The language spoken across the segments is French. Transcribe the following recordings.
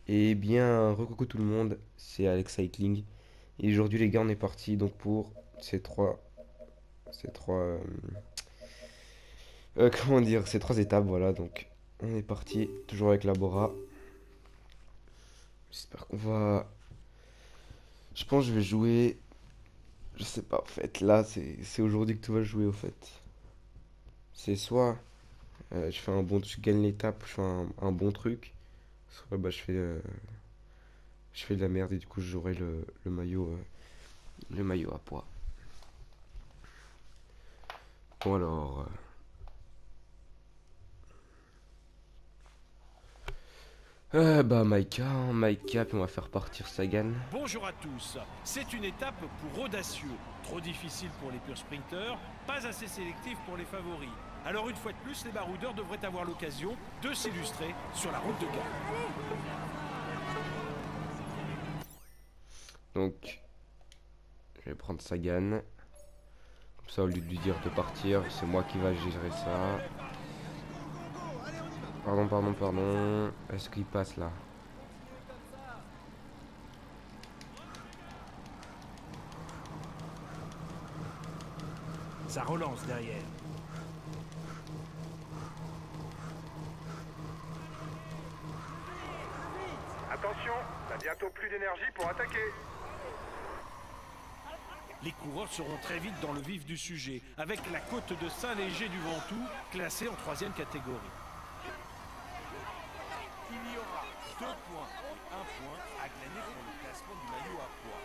Eh bien, recoucou tout le monde, c'est Alex Cycling. Et aujourd'hui, les gars, on est parti donc pour ces trois, comment dire, ces trois étapes, voilà. Donc, on est parti, toujours avec la Bora. J'espère qu'on va. Je pense que je vais jouer. Je sais pas, en fait, là, c'est aujourd'hui que tout va se jouer, au fait. C'est soit je fais un bon, je gagne l'étape, je fais un bon truc, soit bah je fais de la merde et du coup, j'aurai le maillot à poids. Bon alors. Bah Maïka, hein, Maïka, puis on va faire partir Sagan. Bonjour à tous. C'est une étape pour audacieux. Trop difficile pour les purs sprinteurs, pas assez sélectif pour les favoris. Alors une fois de plus, les baroudeurs devraient avoir l'occasion de s'illustrer sur la route de Cannes. Donc, je vais prendre Sagan. Comme ça, au lieu de lui dire de partir, c'est moi qui va gérer ça. Pardon. Est-ce qu'il passe là? Ça relance derrière. Attention, t'as bientôt plus d'énergie pour attaquer. Les coureurs seront très vite dans le vif du sujet, avec la côte de Saint-Léger du Ventoux, classée en troisième catégorie. Il y aura 2 points et 1 point à gagner pour le classement du maillot à poids.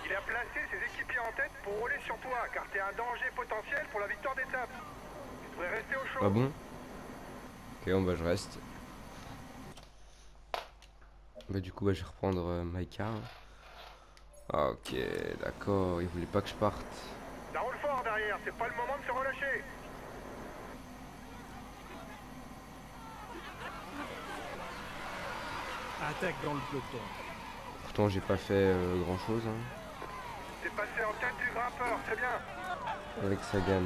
Il a placé ses équipiers en tête pour rouler sur toi, car t'es un danger potentiel pour la victoire d'étape. Tu devrais rester au Ah chaud. bon? Ok, on va je reste. Bah du coup, bah, je vais reprendre Maïka. Ah, ok, d'accord, il voulait pas que je parte. Ça roule fort derrière, c'est pas le moment de se relâcher. Attaque dans le peloton. Pourtant, j'ai pas fait grand chose T'es passé en tête du grimpeur, c'est bien. avec Sagan.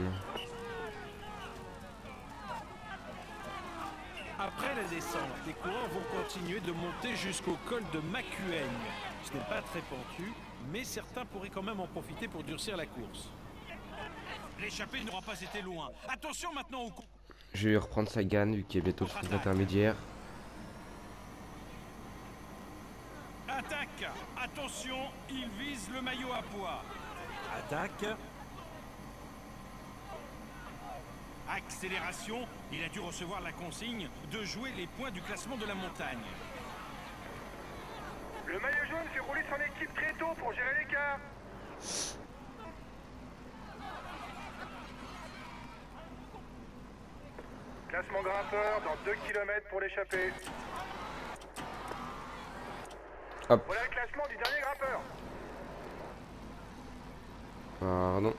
Après la descente, les coureurs vont continuer de monter jusqu'au col de Macuaigne. Ce n'est pas très pentu, mais certains pourraient quand même en profiter pour durcir la course. L'échappée n'aura pas été loin. Attention maintenant au coup. Je vais reprendre Sagan vu qu'il y a bientôt le sprint intermédiaire. Attaque. Attention, il vise le maillot à poids. Attaque. Accélération, il a dû recevoir la consigne de jouer les points du classement de la montagne. Le maillot jaune fait rouler son équipe très tôt pour gérer l'écart. Classement grimpeur dans 2 km pour l'échappée. Hop, Voilà le classement du dernier grimpeur. pardon.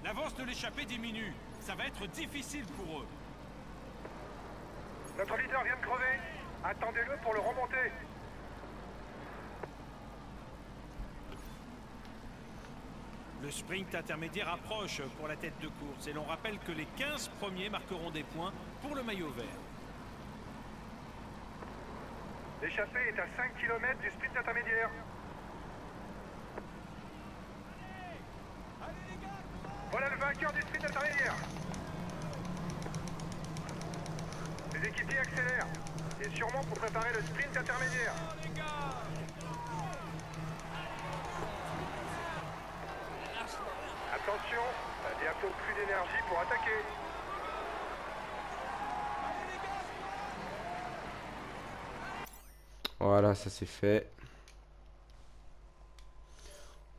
L'avance de l'échappée diminue. Ça va être difficile pour eux. Notre leader vient de crever. Attendez-le pour le remonter. Le sprint intermédiaire approche pour la tête de course et l'on rappelle que les 15 premiers marqueront des points pour le maillot vert. L'échappée est à 5 km du sprint intermédiaire. Voilà le vainqueur du sprint intermédiaire. Les équipiers accélèrent. Et sûrement pour préparer le sprint intermédiaire. Attention, t'as bientôt plus d'énergie pour attaquer. Voilà, ça c'est fait.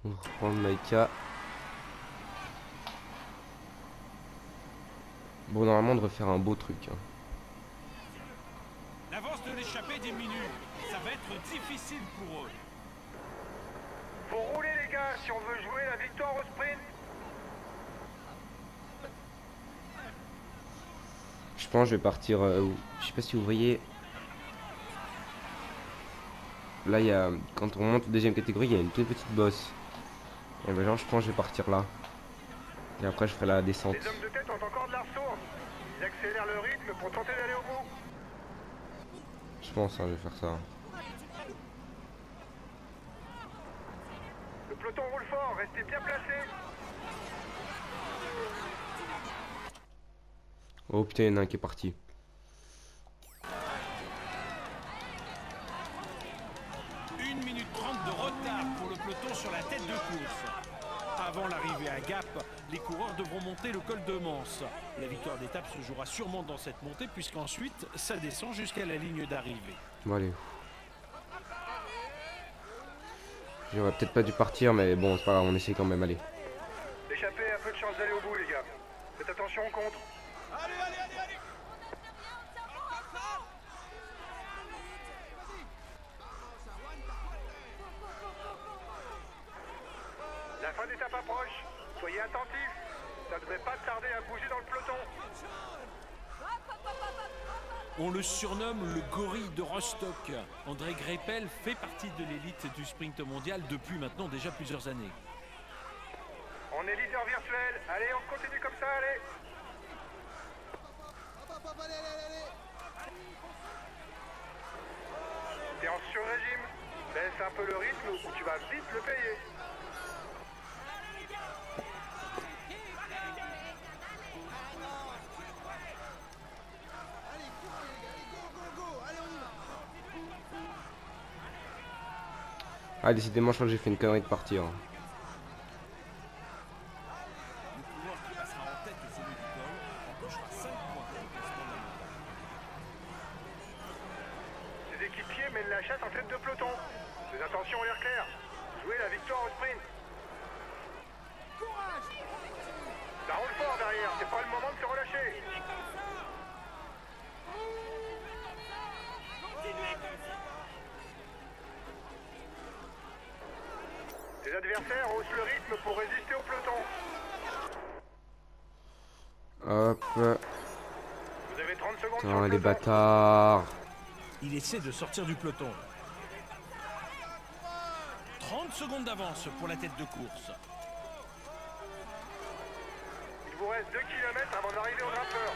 On va reprendre Maïka. Bon, normalement, on devrait faire un beau truc. L'avance de l'échappée diminue. Ça va être difficile pour eux. Faut rouler les gars si on veut jouer la victoire au sprint. Je pense que je vais partir. Je sais pas si vous voyez. là, il y a, quand on monte en deuxième catégorie, il y a une toute petite bosse. Et ben, genre, je pense que je vais partir là. Et après, je ferai la descente. Les hommes de tête ont encore de la ressource. Ils accélèrent le rythme pour tenter d'aller au bout. Je pense, hein, je vais faire ça. Le peloton roule fort, restez bien placés. Oh putain, il y en a un qui est parti. 1 minute 30 de retard pour le peloton sur la tête de course. Avant l'arrivée à Gap, les coureurs devront monter le col de Manse. La victoire d'étape se jouera sûrement dans cette montée puisqu'ensuite, ça descend jusqu'à la ligne d'arrivée. Bon, allez. J'aurais peut-être pas dû partir, mais bon, c'est pas grave, on essaie quand même, allez. L'échappée a peu de chance d'aller au bout, les gars. Faites attention au contre. La fin d'étape approche. Soyez attentifs. Ça ne devrait pas tarder à bouger dans le peloton. On le surnomme le gorille de Rostock. André Greipel fait partie de l'élite du sprint mondial depuis maintenant déjà plusieurs années. On est leader virtuel. Allez, on continue comme ça, allez. T'es en sur-régime. Baisse un peu le rythme ou tu vas vite le payer. Ah, décidément, je crois que j'ai fait une connerie de partir. Le coureur qui passera en tête au sommet du col empochera 5 points au classement de la montagne. Les équipiers mènent la chasse en tête de peloton. Fais attention à l'air clair. Jouez la victoire au sprint. Ça roule fort derrière, c'est pas le moment de se relâcher. Les adversaires haussent le rythme pour résister au peloton. Hop. Vous avez 30 secondes sur Putain, le les peloton. bâtards. Il essaie de sortir du peloton. 30 secondes d'avance pour la tête de course. Il vous reste 2 km avant d'arriver au grimpeur.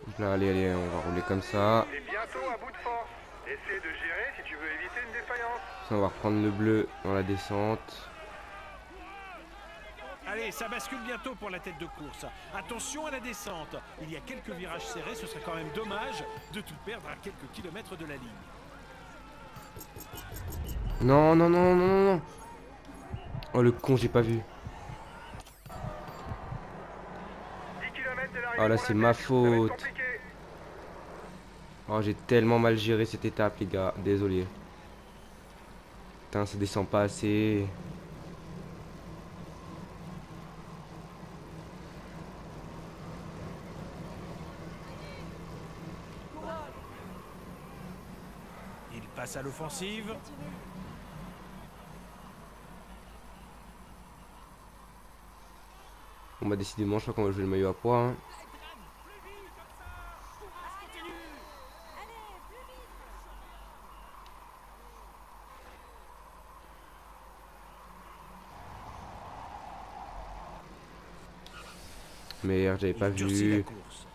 Donc là, allez, allez, on va rouler comme ça. Et bientôt à bout de force. Essaie de gérer si tu veux éviter une défaillance. On va reprendre le bleu dans la descente. Allez, ça bascule bientôt pour la tête de course. Attention à la descente. Il y a quelques virages serrés, ce serait quand même dommage de tout perdre à quelques kilomètres de la ligne. Non, non, non, non, non, non. Oh, le con, j'ai pas vu. 10 km de l'arrivée. Ah, là, pour c'est la ma tête. Ça va être faute. compliqué. Oh, j'ai tellement mal géré cette étape, les gars. Désolé. Putain, ça descend pas assez. Il passe à l'offensive. Bon, bah, décidément, je crois qu'on va jouer le maillot à poids. Hein. Merde, j'avais pas Il durcit la vu. course.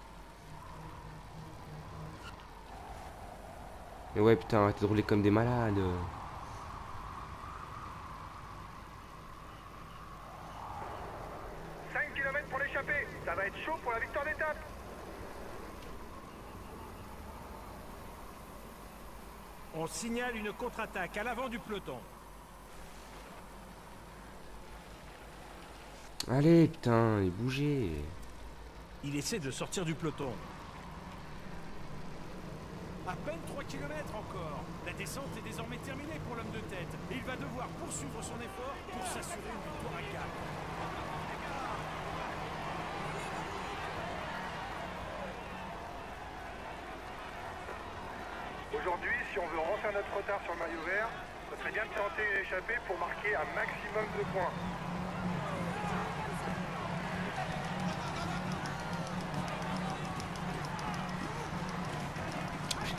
Mais ouais, putain, arrêtez de rouler comme des malades. 5 km pour l'échapper. Ça va être chaud pour la victoire d'étape. On signale une contre-attaque à l'avant du peloton. Allez, putain, et bougez. Il essaie de sortir du peloton. À peine 3 km encore. La descente est désormais terminée pour l'homme de tête. Et il va devoir poursuivre son effort pour s'assurer une victoire à Gap. Aujourd'hui, si on veut refaire notre retard sur le maillot vert, ça serait bien de tenter une échappée pour marquer un maximum de points.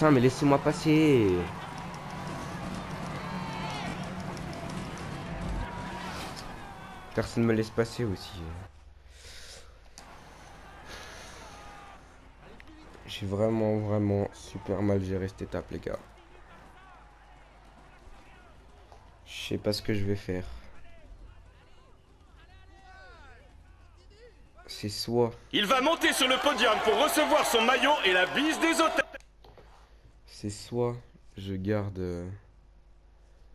Putain, mais laissez-moi passer. Personne me laisse passer aussi. J'ai vraiment super mal géré cette étape, les gars. Je sais pas ce que je vais faire. C'est soit... Il va monter sur le podium pour recevoir son maillot et la bise des hôtels. C'est soit je garde...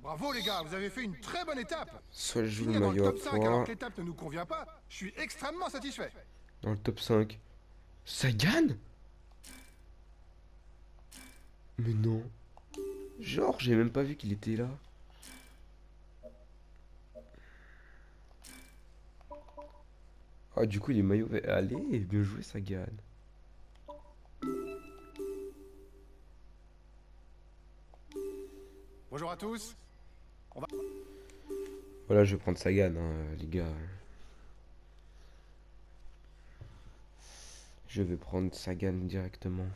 Bravo les gars, vous avez fait une très bonne étape. soit je joue le Finir dans le maillot à top 5 alors poids. que l'étape ne nous convient pas, je suis extrêmement satisfait. Dans le top 5. Sagan? Mais non. Genre, j'ai même pas vu qu'il était là. Ah, du coup, il est maillot vert. Allez, bien joué, Sagan. Bonjour à tous. Voilà, je vais prendre Sagan, hein, les gars. Je vais prendre Sagan directement.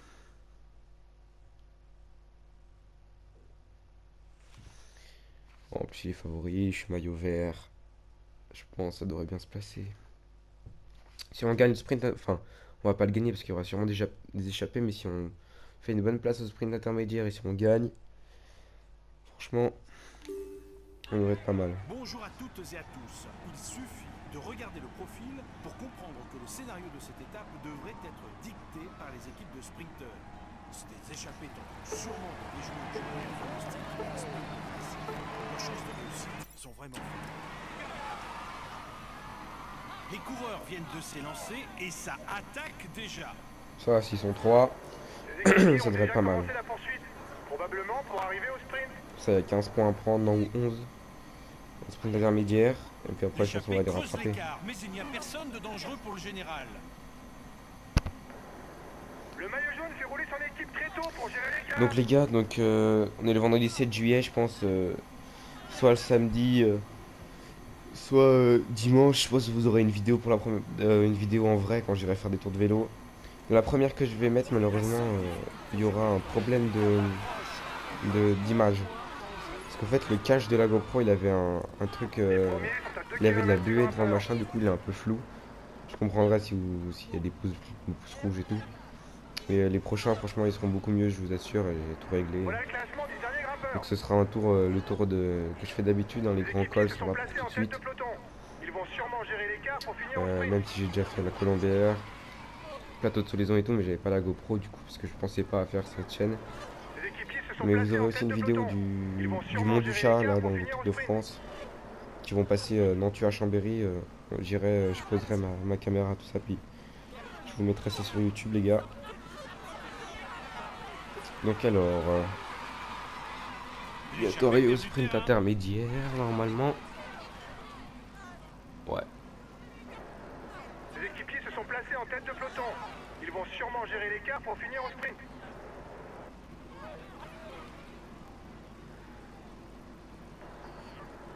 En plus, il est favori, je suis maillot vert. Je pense que ça devrait bien se passer. Si on gagne le sprint, enfin, on va pas le gagner parce qu'il y aura sûrement des échappées, mais si on fait une bonne place au sprint intermédiaire et si on gagne, franchement, on devrait être pas mal. Bonjour à toutes et à tous. Il suffit de regarder le profil pour comprendre que le scénario de cette étape devrait être dicté par les équipes de sprinteurs. Ces échappés tentent sûrement de déjouer le joueur de pronostic qui reste peu classique. Leurs chances de réussite sont vraiment faibles. Les coureurs viennent de s'élancer et ça attaque déjà. Ça, s'ils sont 3, Les équipiers ça ont devrait déjà être pas mal. commencé la poursuite, probablement pour arriver au sprint. Ça, il y a 15 points à prendre, non, ou 11. Au sprint intermédiaire, et puis après, je pense qu'on va les L'échappée creuse rattraper. l'écart, mais il n'y a personne de dangereux pour le général. Le maillot jaune fait rouler son équipe très tôt pour gérer les gars. Donc les gars, on est le vendredi 7 juillet, je pense, soit le samedi, soit dimanche. Je pense que vous aurez une vidéo pour une vidéo en vrai quand j'irai faire des tours de vélo. La première que je vais mettre, malheureusement, il y aura un problème d'image. Parce qu'en fait, le cache de la GoPro, il avait un truc, il avait de la buée devant le machin, du coup il est un peu flou. Je comprendrai s'il y a des pouces rouges et tout. Mais les prochains, franchement, ils seront beaucoup mieux, je vous assure, et j'ai tout réglé. Voilà le classement du dernier grimpeur. Donc ce sera un tour, le tour que je fais d'habitude dans les Les grands équipiers cols, se ça sont va pour placés tout en de tête suite. de peloton. Ils vont sûrement gérer l'écart pour finir au sprint. Même si j'ai déjà fait la Colombière, plateau de Solaison et tout, mais j'avais pas la GoPro du coup, parce que je pensais pas à faire cette chaîne. Les équipiers se sont Mais vous placés aurez en aussi tête une de vidéo peloton. Ils vont du sûrement Mont du gérer Chat, l'écart là, pour dans le finir Tour au de sprint. France, qui vont passer Nantua à Chambéry. J'irai, je poserai ma caméra, tout ça, puis je vous mettrai ça sur YouTube, les gars. Donc alors, bientôt arrivé au sprint intermédiaire, normalement. Ouais. Les équipiers se sont placés en tête de peloton. Ils vont sûrement gérer l'écart pour finir au sprint.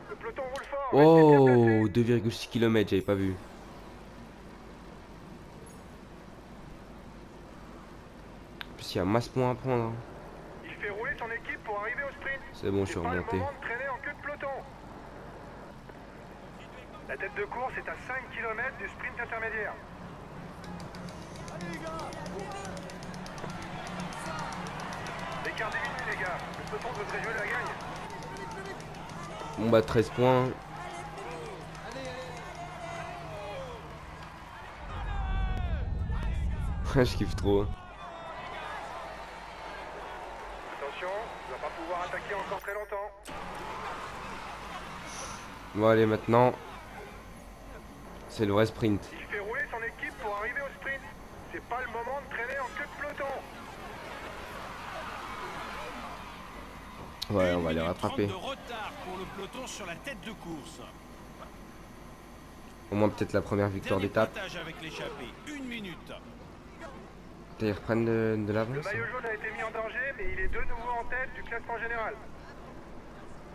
Le peloton roule fort. Restez bien Oh, placés. 2,6 km, j'avais pas vu. En plus, il y a masse points à prendre, hein. Il fait rouler son équipe pour arriver au sprint. C'est bon, je suis C'est pas le remonté. moment de traîner en queue de peloton. La tête de course est à 5 km du sprint intermédiaire. L'écart diminue les gars. Le peloton devrait jouer la gagne. Bon bah 13 points. Je kiffe trop. Attention, il va pas pouvoir attaquer encore très longtemps. Bon allez maintenant. C'est le vrai sprint. Il fait rouler son équipe pour arriver au sprint. C'est pas le moment de traîner en queue de peloton. Ouais, on 1 va les minute rattraper. 30 de retard pour le peloton sur la tête de course. Au moins peut-être la première victoire Dernier d'étape. pointage avec l'échappée. 1 minute. Ils reprennent de Le l'avance. maillot jaune a été mis en danger, mais il est de nouveau en tête du classement général.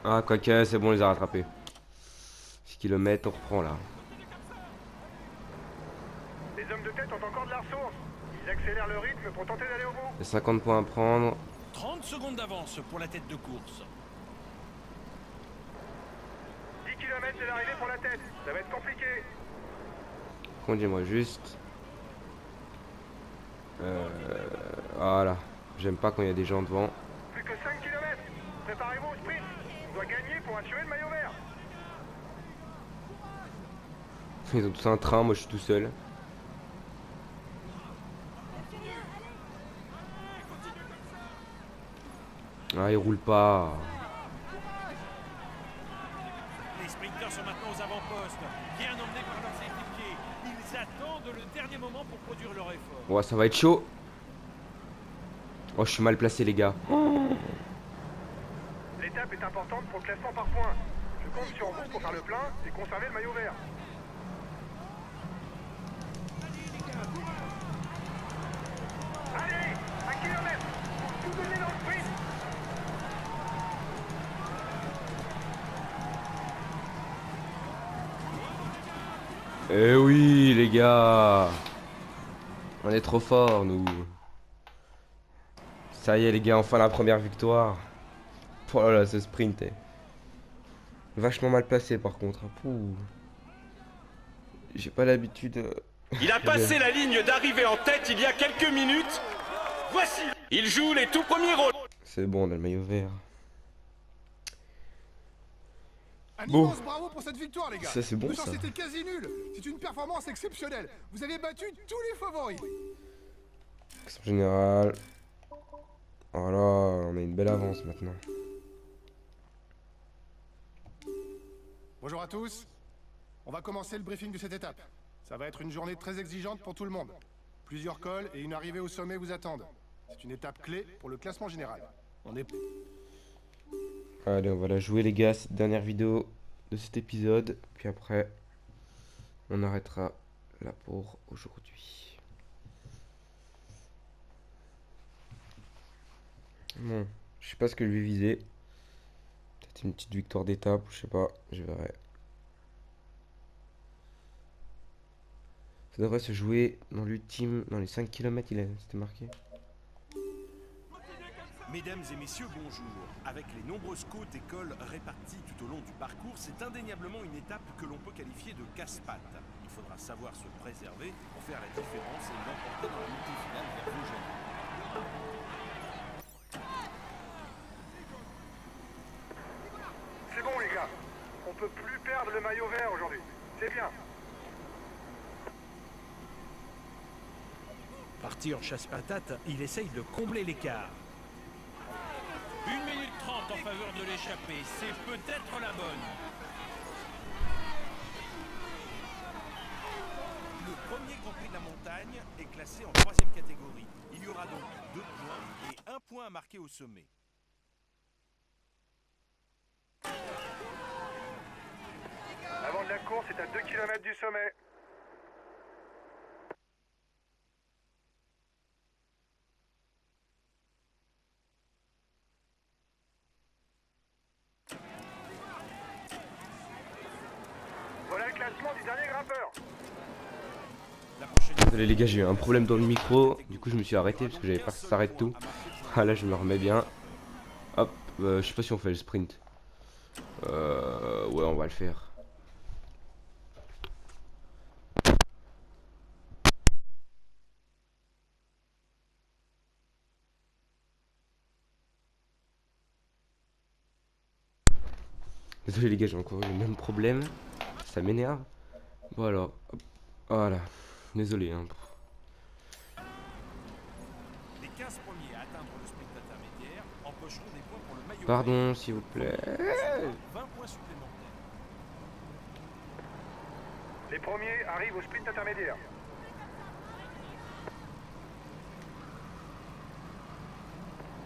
Ah quoique, c'est bon, on les a rattrapés. 6 km, on reprend là. Les hommes de tête ont encore de la ressource. Ils accélèrent le rythme pour tenter d'aller au bout. Il y a 50 points à prendre. 30 secondes d'avance pour la tête de course. 10 km de l'arrivée pour la tête. Ça va être compliqué. Conduis-moi juste. Voilà. J'aime pas quand il y a des gens devant. Plus que 5 km. Préparez-vous au sprint. On doit gagner pour assurer le maillot vert. Ils ont tous un train, moi je suis tout seul. Ah, ils roulent pas. Les sprinteurs sont maintenant aux avant-postes, bien emmenés par leurs équipiers. Ils attendent le dernier moment pour produire leur effort. Ouais, ça va être chaud. Oh, je suis mal placé, les gars. L'étape est importante pour le classement par points. Je compte sur vous pour faire le plein et conserver le maillot vert. Allez, 1 km. Tout donner dans le sprint. Eh oui, les gars. On est trop forts, nous. Ça y est, les gars, enfin la première victoire. Oh là là, ce sprint est vachement mal placé, par contre. Pouh. J'ai pas l'habitude. Il a passé la ligne d'arrivée en tête il y a quelques minutes. Voici. Il joue les tout premiers rôles. C'est bon, on a le maillot vert. Un Bon. immense bravo pour cette victoire, les gars. Ça, c'est bon, Le ça. chance était quasi nul. C'est une performance exceptionnelle. Vous avez battu tous les favoris. En général. Voilà, on a une belle avance maintenant. Bonjour à tous. On va commencer le briefing de cette étape. Ça va être une journée très exigeante pour tout le monde. Plusieurs cols et une arrivée au sommet vous attendent. C'est une étape clé pour le classement général. On est... Allez, on va la jouer, les gars, cette dernière vidéo de cet épisode. Puis après, on arrêtera là pour aujourd'hui. Bon, je sais pas ce que je vais viser. Peut-être une petite victoire d'étape, je sais pas, je verrai. Ça devrait se jouer dans l'ultime, dans les 5 km, c'était marqué. Mesdames et messieurs, bonjour. Avec les nombreuses côtes et cols réparties tout au long du parcours, c'est indéniablement une étape que l'on peut qualifier de casse-pattes. Il faudra savoir se préserver pour faire la différence et l'emporter dans la multi-finale vers Vaugirard. C'est bon les gars. On peut plus perdre le maillot vert aujourd'hui. C'est bien. Parti en chasse-patate, il essaye de combler l'écart. 1 minute 30 en faveur de l'échappée, c'est peut-être la bonne. Le premier Grand Prix de la montagne est classé en 3e catégorie. Il y aura donc 2 points et 1 point à marquer au sommet. L'avant de la course est à 2 km du sommet. Voilà le classement du dernier grimpeur. La prochaine Désolé les gars, j'ai eu un problème dans le micro. Du coup, je me suis arrêté parce que j'avais peur que ça s'arrête tout. Ah là, je me remets bien. Hop, je sais pas si on fait le sprint. Ouais, on va le faire. Désolé les gars, j'ai encore eu le même problème. Ça m'énerve. Bon alors, hop, voilà. Désolé. Hein. Les 15 premiers à atteindre le sprint intermédiaire empocheront des points pour le maillot Pardon, vert. s'il vous plaît. 20 points supplémentaires. Les premiers arrivent au sprint intermédiaire.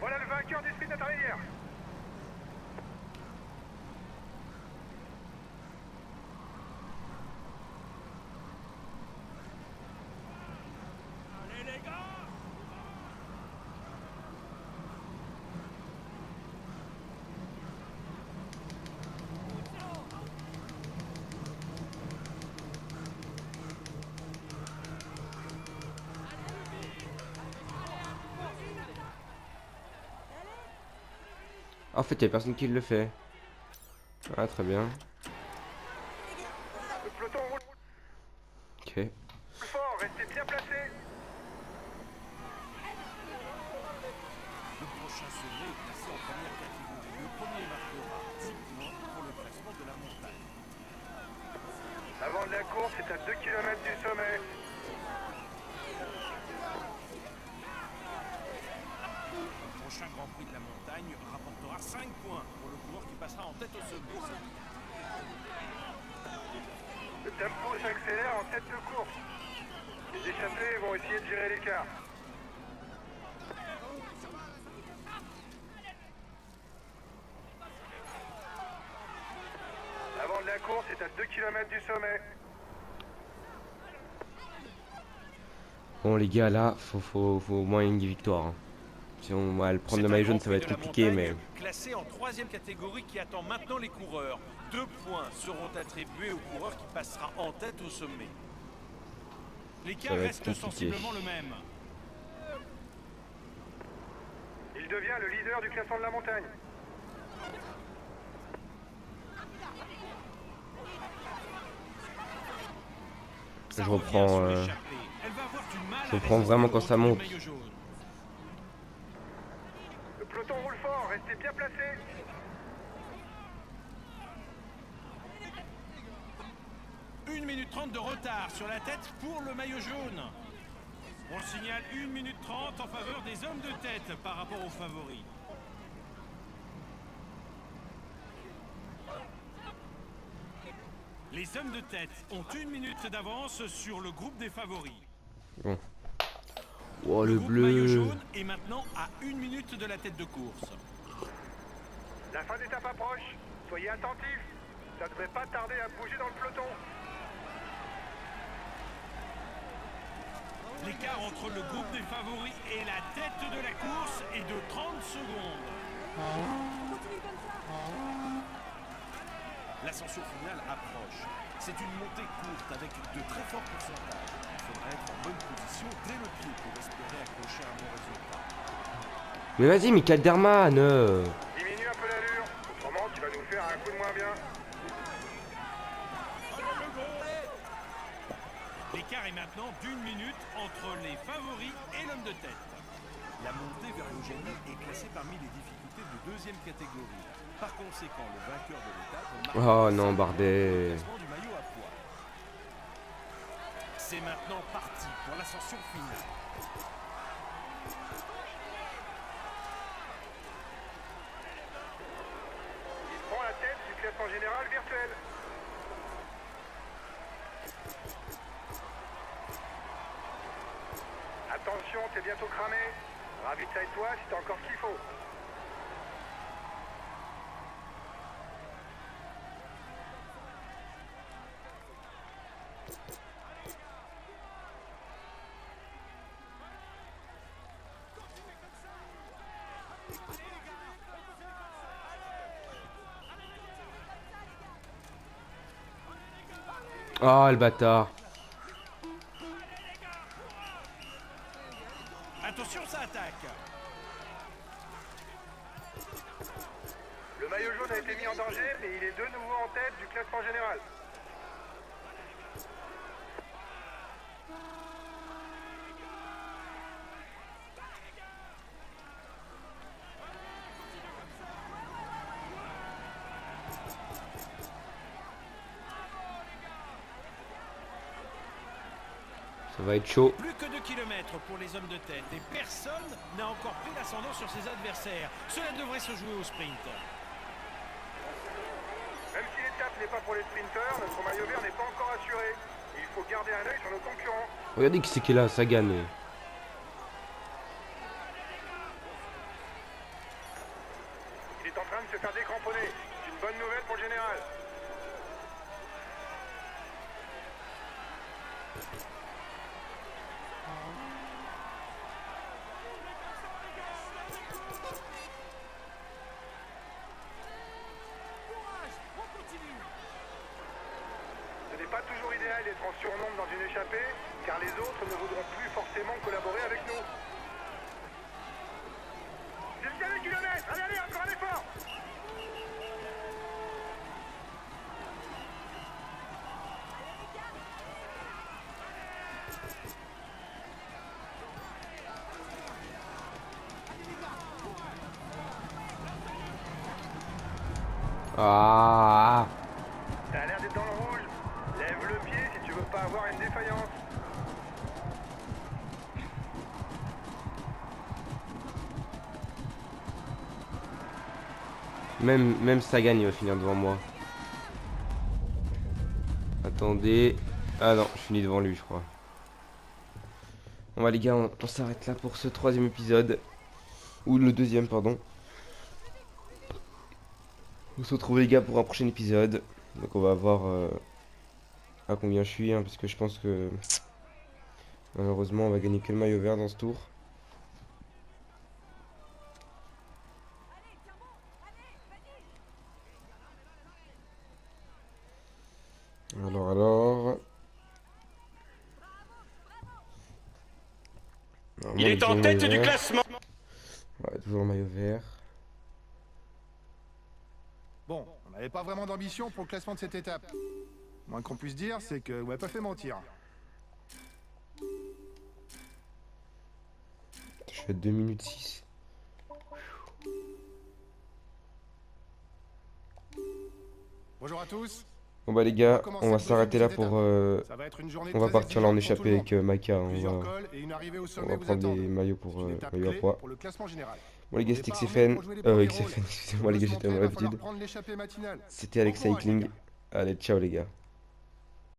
Voilà le vainqueur du sprint intermédiaire. Ah, en fait, il y a personne qui le fait. Ah, très bien. Le peloton roule Ok. plus fort, restez bien placés. Le prochain sommet est placé en première catégorie. Le premier marquera 10 points pour le classement de la montagne. Avant de la course, c'est à 2 km du sommet. Le prochain Grand Prix de la montagne rapportera 5 points pour le coureur qui passera en tête au sommet. Le tempo s'accélère en tête de course. Les échappés vont essayer de gérer l'écart. Avant de la course, c'est à 2 km du sommet. Bon, les gars, là, faut au moins une victoire. Hein. Si on va le prendre C'est le un maillot Grand jaune, ça va Prix être de la compliqué, mais montagne, classé en 3e catégorie qui attend maintenant les coureurs. 2 points seront attribués au coureur qui passera en tête au sommet. L'écart Ça va être reste compliqué. sensiblement le même. Il devient le leader du classement de la montagne. Ça Je revient reprends, sur l'échappée. Elle va avoir du mal je à reprends résister vraiment au quand ça retour du monte. maillot jaune. Le peloton roule fort, restez bien placés. Une minute 30 de retard sur la tête pour le maillot jaune. On signale 1 minute 30 en faveur des hommes de tête par rapport aux favoris. Les hommes de tête ont 1 minute d'avance sur le groupe des favoris. bon. Oh, le groupe maillot bleu. jaune est maintenant à 1 minute de la tête de course. La fin d'étape approche. Soyez attentifs. Ça ne devrait pas tarder à bouger dans le peloton. L'écart entre le groupe des favoris et la tête de la course est de 30 secondes. L'ascension finale approche. C'est une montée courte avec de très forts pourcentages. Il faudra être en bonne position dès le pied pour espérer accrocher un bon résultat. Mais vas-y, Michael Derman. Diminue un peu l'allure. Autrement, tu vas nous faire un coup de moins bien. L'écart est maintenant d'1 minute entre les favoris et l'homme de tête. La montée vers l'Eugénie est classée parmi les difficultés de 2e catégorie. Par conséquent, le vainqueur de l'étape Oh non, le Bardet. classement du maillot à poids. C'est maintenant parti pour l'ascension finale. Il prend la tête du classement général virtuel. Attention, t'es bientôt cramé. Ravitaille-toi si t'as encore ce qu'il faut. Oh, le bâtard. Attention, ça attaque. Le maillot jaune a été mis en danger, mais il est de nouveau en tête du classement général. Ça va être chaud. Plus que 2 km pour les hommes de tête et personne n'a encore pris l'ascendant sur ses adversaires. Cela devrait se jouer au sprint. Même si l'étape n'est pas pour les sprinteurs, notre maillot vert n'est pas encore assuré. Il faut garder un œil sur nos concurrents. Regardez qui c'est qui est là, Sagan. Il est en train de se faire décramponner. C'est une bonne nouvelle pour le général. Ce n'est pas toujours idéal d'être en surnombre dans une échappée, car les autres ne voudront plus forcément collaborer avec nous. 10 kilomètres. Allez, allez, encore un effort. Ah. T'as l'air d'être dans le rouge. Lève le pied si tu veux pas avoir une défaillance. Même Sagan il va finir devant moi. Attendez. Ah non, je finis devant lui je crois. Bon bah les gars, on s'arrête là pour ce 3e épisode. Ou le 2e pardon. On se retrouve les gars pour un prochain épisode. Donc on va voir à combien je suis hein, parce que je pense que malheureusement on va gagner que le maillot vert dans ce tour. Alors. Il est en tête du classement. Ouais, toujours maillot vert. Bon, on n'avait pas vraiment d'ambition pour le classement de cette étape. Le moins qu'on puisse dire, c'est que vous m'avez pas fait mentir. Je fais 2 minutes 6. Bonjour à tous. Bon bah les gars, on va s'arrêter là pour... Ça va être une journée on va très partir là en exigeante pour échappée tout le avec monde. Maka. Plusieurs cols et une arrivée au On sommet va vous prendre attendent. les maillots pour C'est une étape maillot à clé poids. pour le classement général. Bon les gars, Au c'était départ, XFN. pour jouer les premiers XFN, rôles. excusez-moi les gars, Pour j'étais se dans montrer, va falloir l'habitude. prendre l'échappée matinale. C'était Alex Bon courage, les Cycling. gars. Allez, ciao les gars.